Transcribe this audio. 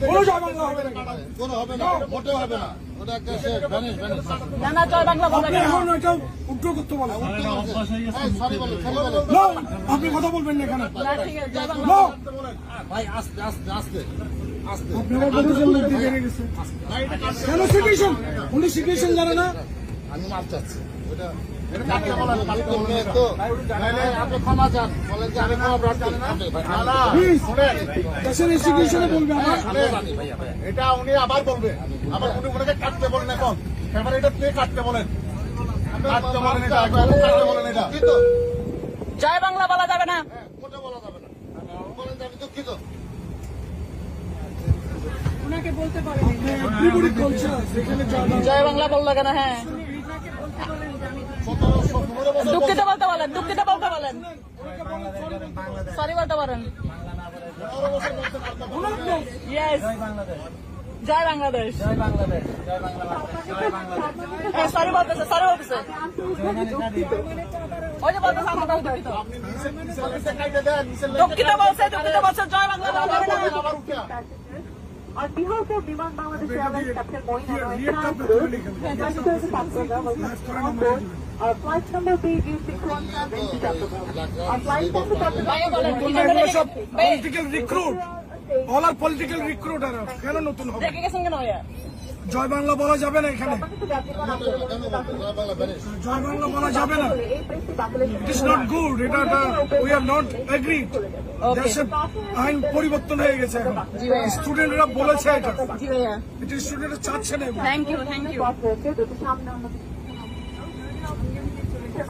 কোনো জয় বাংলা হবে না, কোনো হবে না, মোটেও হবে না। ওটা একটা ভ্যানিশ ভ্যানিশ। না জয় বাংলা বলে আপনি এখন এটা উল্টো করতে বলেন। সরি বলো, সরি বলো। না, আপনি কথা বলবেন না এখানে। না ঠিক আছে জয় বাংলা না, ভাই আস্তে আস্তে আস্তে আস্তে। আপনি আমার বলতেছেন লোক দিয়ে বেড়ে গেছে। কেন শিখিয়েছেন? উনি শিখিয়েছেন জানে না? আমি মাপ চাচ্ছি। ওটা কাটতে বলেন, কাটতে বলেন তো। নাহলে আপনি ক্ষমা চান, বলেন যে আমি ক্ষমা প্রার্থী। প্লিজ, দেশের ইনস্টিটিউশনে বলবে আমার। আমিও জানি ভাইয়া, ভাইয়া। এটা উনি আবার বলবে, আবার উনি ওনাকে কাটতে বলেন এখন, এবার এটা প্লে কাটতে বলেন, কাটতে বলেন এটা, কাটতে বলেন এটা। দুঃখিত। জয় বাংলা বলা যাবে না। হ্যাঁ, মোটে বলা যাবে না। বলেন যে আমি দুঃখিত। ওনাকে বলতে পারেন ত্রিপুরি কালচার, সেখানে জয় বাংলা। জয় বাংলা বললো কেন? হ্যাঁ 17 বছর দুঃখিত বলতে বলেন, দুঃখিত বলতে বলেন, সরি বলতে পারেন। ইয়েস জয় বাংলাদেশ, হ্যাঁ সরি বলতেছে, সরি বলতেছে। ওই যে বলতেছে আমরা দুঃখিত, দুঃখিত বলছে, দুঃখিত বলছে, জয় বাংলা বলা যাবে না। আবার উঠে On behalf of Biman Bangladesh Airlines Captain Moin Anwar Khan Group, passengers and passengers on board our flight number BG61 traveling to Chattogram. Our flight time to ভাইয়া Chattogram. বলেন, এগুলো সব পলিটিক্যাল রিক্রুট, অল আর political recruiter. কেন নতুন হবে? দেখে গেছেন কেন ভাইয়া? জয় বাংলা বলা যাবে না এখানে, বাংলা ভ্যানিশ। জয় বাংলা বলা যাবে না। এই প্রেসে দাখিলের ইট ইজ নট গুড। এটা উই আর নট এগ্রিড। দেশের আইন পরিবর্তন হয়ে গেছে এখন। স্টুডেন্টরা বলেছে এটা, জি ভাইয়া, এটা স্টুডেন্টরা চাচ্ছে না। Thank you, thank you. Pass হয়েছে, দুটি সামনে উন্নতি